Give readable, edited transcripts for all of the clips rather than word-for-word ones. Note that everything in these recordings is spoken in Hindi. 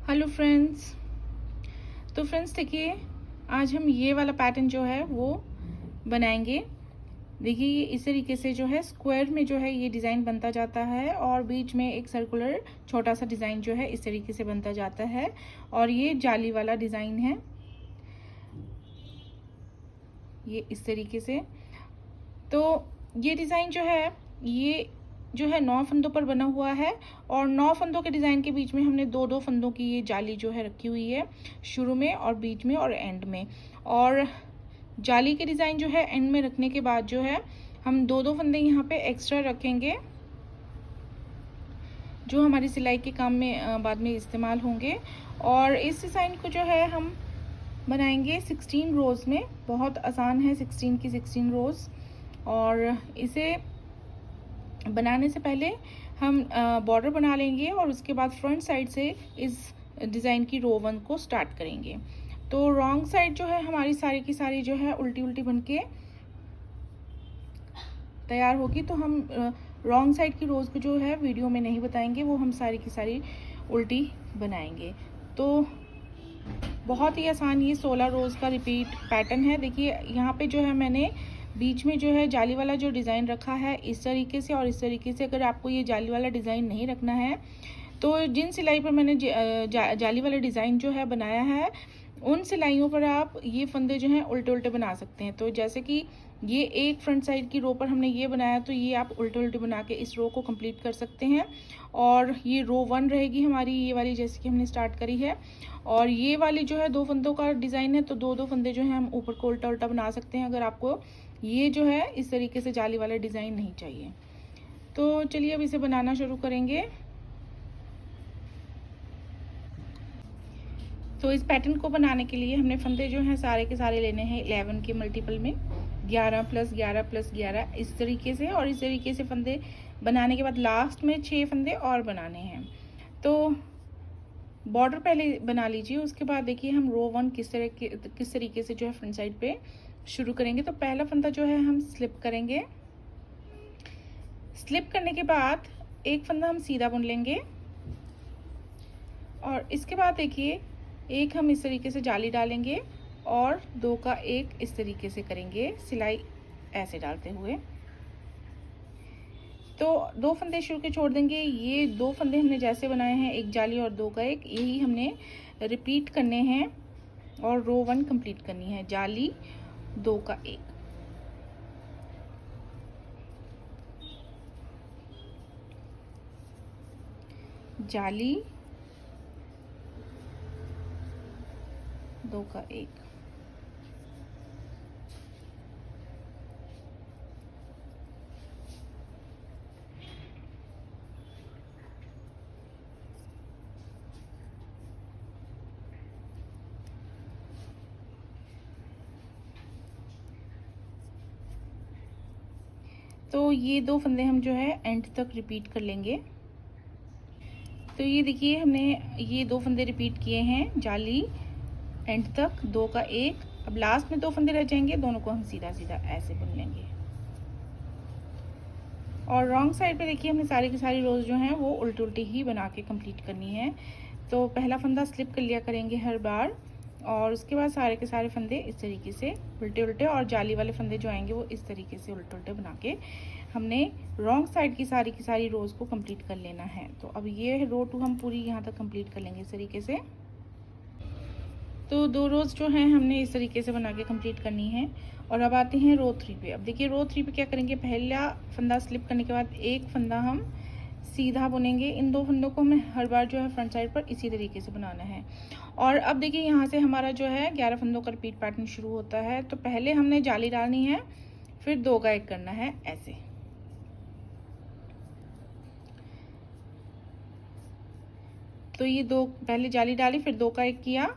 Hello friends. तो फ्रेंड्स देखिए, आज हम ये वाला पैटर्न जो है वो बनाएंगे। देखिए ये इस तरीके से जो है स्क्वायर में जो है ये डिज़ाइन बनता जाता है और बीच में एक सर्कुलर छोटा सा डिज़ाइन जो है इस तरीके से बनता जाता है और ये जाली वाला डिज़ाइन है ये इस तरीके से। तो ये डिज़ाइन जो है ये जो है 9 फंदों पर बना हुआ है और 9 फंदों के डिज़ाइन के बीच में हमने दो दो फंदों की ये जाली जो है रखी हुई है, शुरू में और बीच में और एंड में। और जाली के डिज़ाइन जो है एंड में रखने के बाद जो है हम दो दो फंदे यहाँ पे एक्स्ट्रा रखेंगे जो हमारी सिलाई के काम में बाद में इस्तेमाल होंगे। और इस डिज़ाइन को जो है हम बनाएंगे 16 रोज़ में। बहुत आसान है 16 की 16 रोज़। और इसे बनाने से पहले हम बॉर्डर बना लेंगे और उसके बाद फ्रंट साइड से इस डिज़ाइन की रो 1 को स्टार्ट करेंगे। तो रॉन्ग साइड जो है हमारी सारी की सारी जो है उल्टी उल्टी बनके तैयार होगी। तो हम रॉन्ग साइड की रोज़ को जो है वीडियो में नहीं बताएंगे, वो हम सारी की सारी उल्टी बनाएंगे। तो बहुत ही आसान ये 16 रोज़ का रिपीट पैटर्न है। देखिए यहाँ पे जो है मैंने बीच में जो है जाली वाला जो डिज़ाइन रखा है इस तरीके से और इस तरीके से। अगर आपको ये जाली वाला डिज़ाइन नहीं रखना है तो जिन सिलाई पर मैंने जाली वाला डिज़ाइन जो है बनाया है उन सिलाइयों पर आप ये फंदे जो हैं उल्टे उल्टे बना सकते हैं। तो जैसे कि ये एक फ्रंट साइड की रो पर हमने ये बनाया तो ये आप उल्टे उल्टे बना के इस रो को कंप्लीट कर सकते हैं। और ये रो 1 रहेगी हमारी, ये वाली जैसे कि हमने स्टार्ट करी है। और ये वाली जो है दो फंदों का डिज़ाइन है तो दो दो फंदे जो हैं हम ऊपर को उल्टा उल्टा बना सकते हैं अगर आपको ये जो है इस तरीके से जाली वाला डिज़ाइन नहीं चाहिए। तो चलिए अब इसे बनाना शुरू करेंगे। तो इस पैटर्न को बनाने के लिए हमने फंदे जो हैं सारे के सारे लेने हैं 11 के मल्टीपल में, 11 + 11 + 11 इस तरीके से। और इस तरीके से फंदे बनाने के बाद लास्ट में 6 फंदे और बनाने हैं। तो बॉर्डर पहले बना लीजिए, उसके बाद देखिए हम रो 1 किस तरीके से जो है फ्रंट साइड पे शुरू करेंगे। तो पहला फंदा जो है हम स्लिप करेंगे। स्लिप करने के बाद एक फंदा हम सीधा बुन लेंगे और इसके बाद देखिए एक हम इस तरीके से जाली डालेंगे और 2 का 1 इस तरीके से करेंगे सिलाई ऐसे डालते हुए। तो 2 फंदे शुरू के छोड़ देंगे। ये 2 फंदे हमने जैसे बनाए हैं, एक जाली और 2 का 1, यही हमने रिपीट करने हैं और रो 1 कंप्लीट करनी है। जाली 2 का 1, जाली 2 का 1। तो ये 2 फंदे हम जो है एंड तक रिपीट कर लेंगे। तो ये देखिए हमने ये 2 फंदे रिपीट किए हैं जाली एंड तक, 2 का 1। अब लास्ट में 2 फंदे रह जाएंगे, दोनों को हम सीधा सीधा ऐसे बुन लेंगे। और रॉन्ग साइड पे देखिए हमने सारी की सारी रोज जो हैं वो उल्टी उल्टी ही बना के कंप्लीट करनी है। तो पहला फंदा स्लिप कर लिया करेंगे हर बार और उसके बाद सारे के सारे फंदे इस तरीके से उल्टे उल्टे, और जाली वाले फंदे जो आएंगे वो इस तरीके से उल्टे उल्टे बना के हमने रॉन्ग साइड की सारी रोज को कंप्लीट कर लेना है। तो अब ये रो 2 हम पूरी यहाँ तक कंप्लीट कर लेंगे इस तरीके से। तो 2 रोज जो हैं हमने इस तरीके से बना के कंप्लीट करनी है। और अब आते हैं रो 3 पे। अब देखिए रो 3 पे क्या करेंगे, पहला फंदा स्लिप करने के बाद एक फंदा हम सीधा बुनेंगे। इन 2 फंदों को हमें हर बार जो है फ्रंट साइड पर इसी तरीके से बनाना है। और अब देखिए यहाँ से हमारा जो है 11 फंदों का रिपीट पैटर्न शुरू होता है। तो पहले हमने जाली डालनी है, फिर 2 का 1 करना है ऐसे। तो ये 2 पहले जाली डाली, फिर 2 का 1 किया।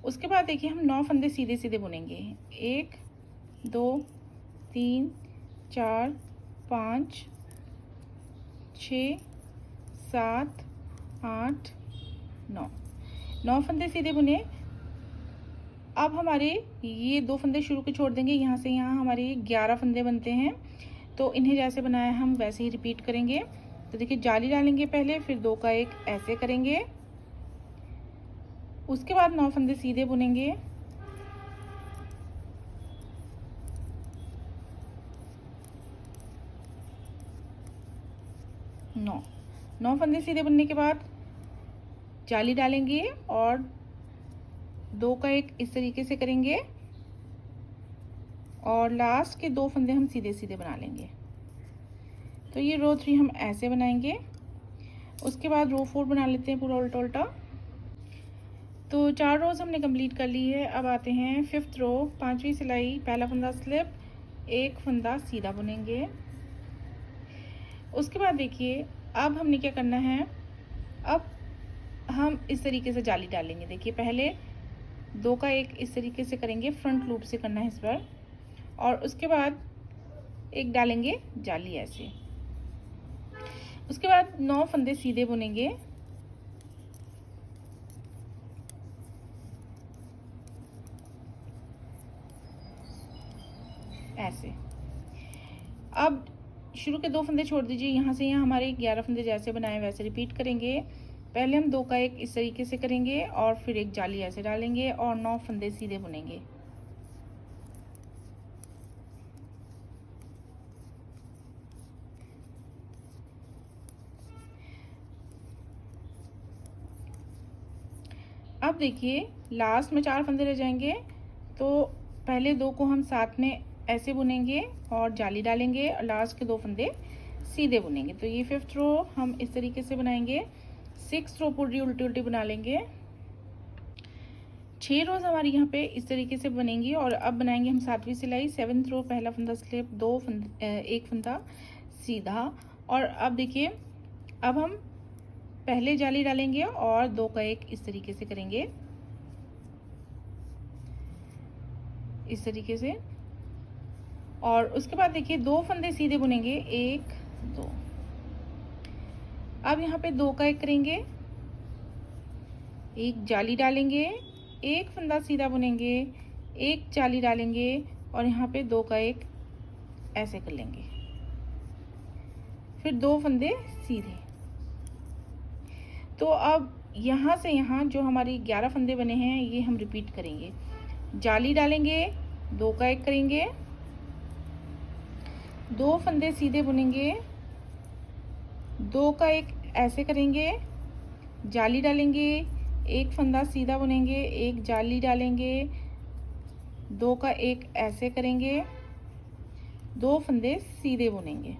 उसके बाद देखिए हम 9 फंदे सीधे सीधे बुनेंगे। 1 2 3 4 5 6 7 8 9 फंदे सीधे बुने। अब हमारे ये 2 फंदे शुरू के छोड़ देंगे, यहाँ से यहाँ हमारे 11 फंदे बनते हैं। तो इन्हें जैसे बनाया हम वैसे ही रिपीट करेंगे। तो देखिए जाली डालेंगे पहले, फिर 2 का 1 ऐसे करेंगे उसके बाद 9 फंदे सीधे बुनेंगे। नौ फंदे सीधे बुनने के बाद जाली डालेंगे और 2 का 1 इस तरीके से करेंगे और लास्ट के 2 फंदे हम सीधे सीधे बना लेंगे। तो ये रो 3 हम ऐसे बनाएंगे। उसके बाद रो 4 बना लेते हैं पूरा उल्टा उल्टा। तो 4 रोज हमने कंप्लीट कर ली है। अब आते हैं 5th रो, 5वीं सिलाई, पहला फंदा स्लिप, 1 फंदा सीधा बुनेंगे। उसके बाद देखिए अब हमने क्या करना है, अब हम इस तरीके से जाली डालेंगे। देखिए पहले 2 का 1 इस तरीके से करेंगे, फ्रंट लूप से करना है इस बार, और उसके बाद 1 डालेंगे जाली ऐसे। उसके बाद 9 फंदे सीधे बुनेंगे। ऐसे। अब शुरू के 2 फंदे छोड़ दीजिए, यहाँ से यहाँ हमारे 11 फंदे जैसे बनाए वैसे रिपीट करेंगे। पहले हम 2 का 1 इस तरीके से करेंगे और फिर 1 जाली ऐसे डालेंगे और 9 फंदे सीधे बुनेंगे। अब देखिए लास्ट में 4 फंदे रह जाएंगे, तो पहले 2 को हम साथ में ऐसे बुनेंगे और जाली डालेंगे और लास्ट के 2 फंदे सीधे बुनेंगे। तो ये 5th रो हम इस तरीके से बनाएंगे। 6th रो पूरी उल्टी उल्टी बना लेंगे। 6 रोज हमारी यहाँ पे इस तरीके से बनेंगी। और अब बनाएंगे हम 7वीं सिलाई। 7th रो, पहला फंदा स्लिप, 1 फंदा सीधा। और अब देखिए अब हम पहले जाली डालेंगे और 2 का 1 इस तरीके से करेंगे, इस तरीके से। और उसके बाद देखिए 2 फंदे सीधे बुनेंगे, 1 2। अब यहाँ पे 2 का 1 करेंगे, 1 जाली डालेंगे, 1 फंदा सीधा बुनेंगे, 1 जाली डालेंगे और यहाँ पे 2 का 1 ऐसे कर लेंगे, फिर 2 फंदे सीधे। तो अब यहाँ से यहाँ जो हमारी 11 फंदे बने हैं ये हम रिपीट करेंगे। जाली डालेंगे, 2 का 1 करेंगे, 2 फंदे सीधे बुनेंगे, 2 का 1 ऐसे करेंगे, जाली डालेंगे, 1 फंदा सीधा बुनेंगे, 1 जाली डालेंगे, 2 का 1 ऐसे करेंगे, 2 फंदे सीधे बुनेंगे।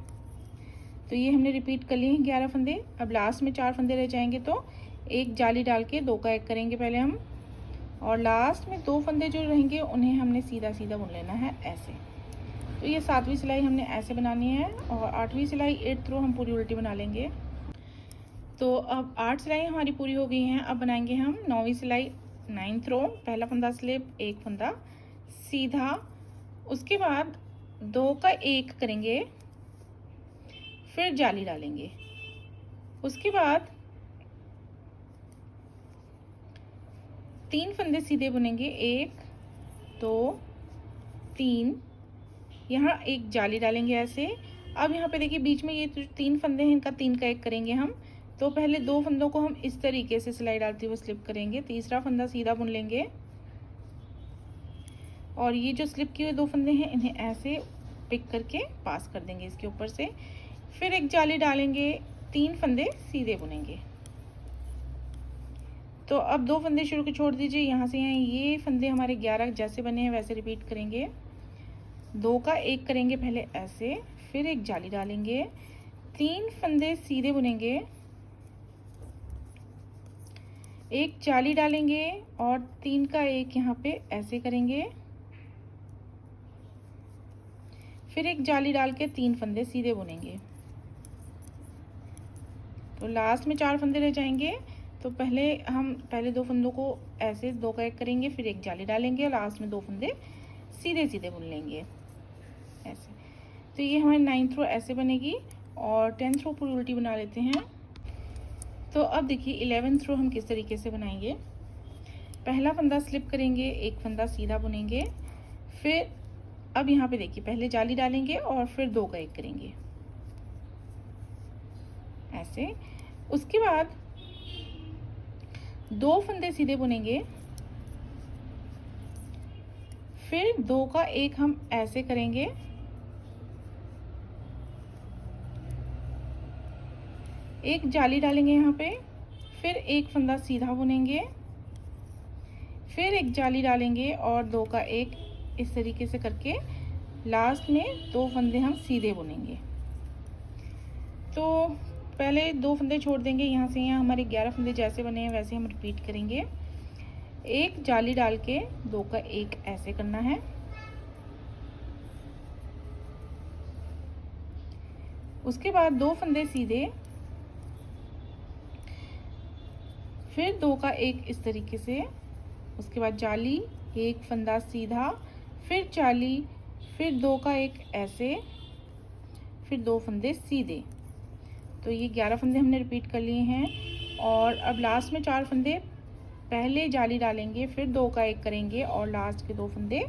तो ये हमने रिपीट कर लिए हैं 11 फंदे। अब लास्ट में 4 फंदे रह जाएंगे, तो 1 जाली डाल के 2 का 1 करेंगे पहले हम, और लास्ट में 2 फंदे जो रहेंगे उन्हें हमने सीधा सीधा बुन लेना है ऐसे। तो ये 7वीं सिलाई हमने ऐसे बनानी है। और 8वीं सिलाई 8th रो हम पूरी उल्टी बना लेंगे। तो अब 8 सिलाई हमारी पूरी हो गई हैं। अब बनाएंगे हम 9वीं सिलाई, 9th रो, पहला फंदा स्लिप, 1 फंदा सीधा। उसके बाद 2 का 1 करेंगे, फिर जाली डालेंगे। उसके बाद 3 फंदे सीधे बुनेंगे, 1 2 3, यहाँ 1 जाली डालेंगे ऐसे। अब यहाँ पे देखिए बीच में ये 3 फंदे हैं, इनका 3 का 1 करेंगे हम। तो पहले 2 फंदों को हम इस तरीके से सिलाई डालते हुए स्लिप करेंगे, तीसरा फंदा सीधा बुन लेंगे और ये जो स्लिप किए हुए 2 फंदे हैं इन्हें ऐसे पिक करके पास कर देंगे इसके ऊपर से। फिर 1 जाली डालेंगे, 3 फंदे सीधे बुनेंगे। तो अब 2 फंदे शुरू के छोड़ दीजिए, यहाँ से यहाँ ये फंदे हमारे 11 जैसे बने हैं वैसे रिपीट करेंगे। 2 का 1 करेंगे पहले ऐसे, फिर 1 जाली डालेंगे, 3 फंदे सीधे बुनेंगे, 1 जाली डालेंगे और 3 का 1 यहाँ पे ऐसे करेंगे, फिर 1 जाली डाल के 3 फंदे सीधे बुनेंगे। तो लास्ट में 4 फंदे रह जाएंगे। तो पहले 2 फंदों को ऐसे 2 का 1 करेंगे, फिर 1 जाली डालेंगे और लास्ट में 2 फंदे सीधे सीधे बुन लेंगे ऐसे। तो ये हमारी 9th रो ऐसे बनेगी। और 10th रो पूरी उल्टी बना लेते हैं। तो अब देखिए 11th रो हम किस तरीके से बनाएंगे। पहला फंदा स्लिप करेंगे, 1 फंदा सीधा बुनेंगे, फिर अब यहाँ पे देखिए पहले जाली डालेंगे और फिर 2 का 1 करेंगे ऐसे। उसके बाद 2 फंदे सीधे बुनेंगे, फिर 2 का 1 हम ऐसे करेंगे, एक जाली डालेंगे यहाँ पे, फिर एक फंदा सीधा बुनेंगे, फिर एक जाली डालेंगे और 2 का 1 इस तरीके से करके लास्ट में 2 फंदे हम सीधे बुनेंगे। तो पहले 2 फंदे छोड़ देंगे, यहाँ से यहाँ हमारे 11 फंदे जैसे बने हैं वैसे हम रिपीट करेंगे। एक जाली डाल के 2 का 1 ऐसे करना है, उसके बाद 2 फंदे सीधे, फिर 2 का 1 इस तरीके से, उसके बाद जाली, एक फंदा सीधा, फिर जाली, फिर 2 का 1 ऐसे, फिर 2 फंदे सीधे। तो ये 11 फंदे हमने रिपीट कर लिए हैं। और अब लास्ट में 4 फंदे पहले जाली डालेंगे, फिर 2 का 1 करेंगे और लास्ट के 2 फंदे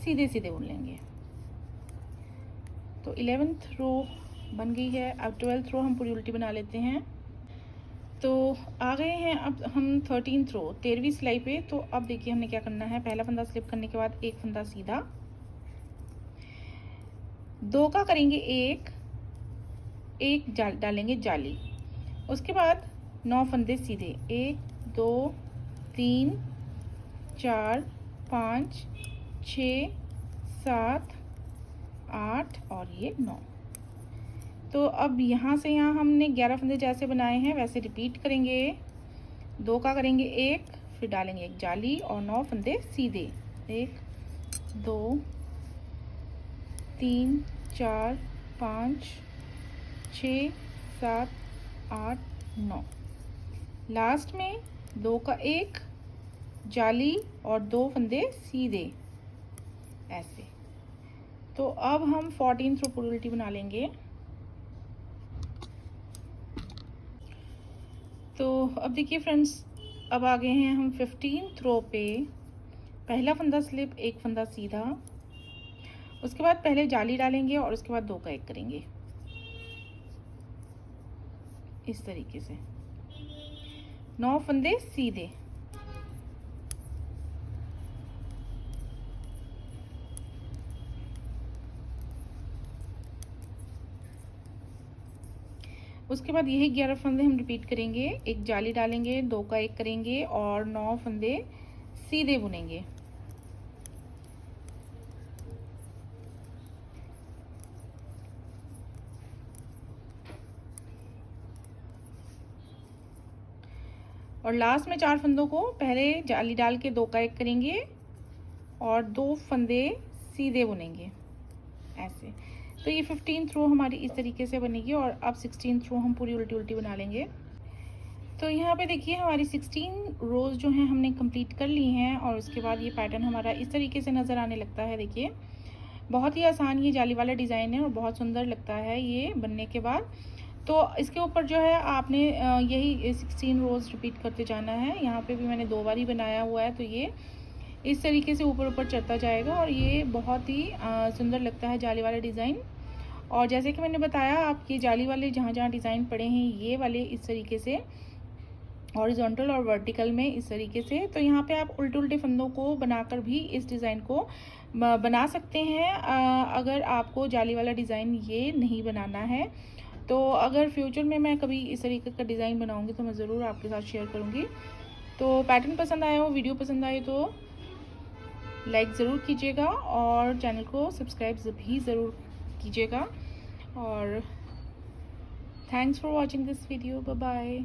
सीधे सीधे बुन लेंगे। तो 11th रो बन गई है। अब 12th रो हम पूरी उल्टी बना लेते हैं। तो आ गए हैं अब हम 13th रो 13वीं सिलाई पे। तो अब देखिए हमने क्या करना है। पहला फंदा स्लिप करने के बाद एक फंदा सीधा, 2 का करेंगे 1 डालेंगे जाली, उसके बाद 9 फंदे सीधे, 1 2 3 4 5 6 7 8 और ये 9। तो अब यहाँ से यहाँ हमने 11 फंदे जैसे बनाए हैं वैसे रिपीट करेंगे। 2 का करेंगे 1, फिर डालेंगे एक जाली और 9 फंदे सीधे, 1 2 3 4 5 6 7 8 9। लास्ट में 2 का 1 जाली और 2 फंदे सीधे ऐसे। तो अब हम 14th रो पूरी उल्टी बना लेंगे। तो अब देखिए फ्रेंड्स, अब आ गए हैं हम 15th रो पे। पहला फंदा स्लिप, एक फंदा सीधा, उसके बाद पहले जाली डालेंगे और उसके बाद 2 का 1 करेंगे इस तरीके से, 9 फंदे सीधे। उसके बाद यही 11 फंदे हम रिपीट करेंगे। एक जाली डालेंगे, 2 का 1 करेंगे और 9 फंदे सीधे बुनेंगे। और लास्ट में 4 फंदों को पहले जाली डाल के 2 का 1 करेंगे और 2 फंदे सीधे बुनेंगे ऐसे। तो ये 15th रो हमारी इस तरीके से बनेगी। और अब 16th रो हम पूरी उल्टी उल्टी बना लेंगे। तो यहाँ पे देखिए हमारी 16 रोज़ जो हैं हमने कंप्लीट कर ली हैं। और उसके बाद ये पैटर्न हमारा इस तरीके से नज़र आने लगता है। देखिए बहुत ही आसान ये जाली वाला डिज़ाइन है और बहुत सुंदर लगता है ये बनने के बाद। तो इसके ऊपर जो है आपने यही 16 रोज़ रिपीट करते जाना है। यहाँ पे भी मैंने 2 बार ही बनाया हुआ है। तो ये इस तरीके से ऊपर ऊपर चढ़ता जाएगा और ये बहुत ही सुंदर लगता है जाली वाला डिज़ाइन। और जैसे कि मैंने बताया, आप ये जाली वाले जहाँ जहाँ डिज़ाइन पड़े हैं ये वाले इस तरीके से हॉरिजॉन्टल और वर्टिकल में इस तरीके से। तो यहाँ पे आप उल्टे उल्टे फंदों को बनाकर भी इस डिज़ाइन को बना सकते हैं अगर आपको जाली वाला डिज़ाइन ये नहीं बनाना है। तो अगर फ्यूचर में मैं कभी इस तरीके का डिज़ाइन बनाऊंगी तो मैं ज़रूर आपके साथ शेयर करूंगी। तो पैटर्न पसंद आया हो, वीडियो पसंद आए तो लाइक ज़रूर कीजिएगा और चैनल को सब्सक्राइब भी ज़रूर कीजिएगा। और thanks for watching this video. Bye bye.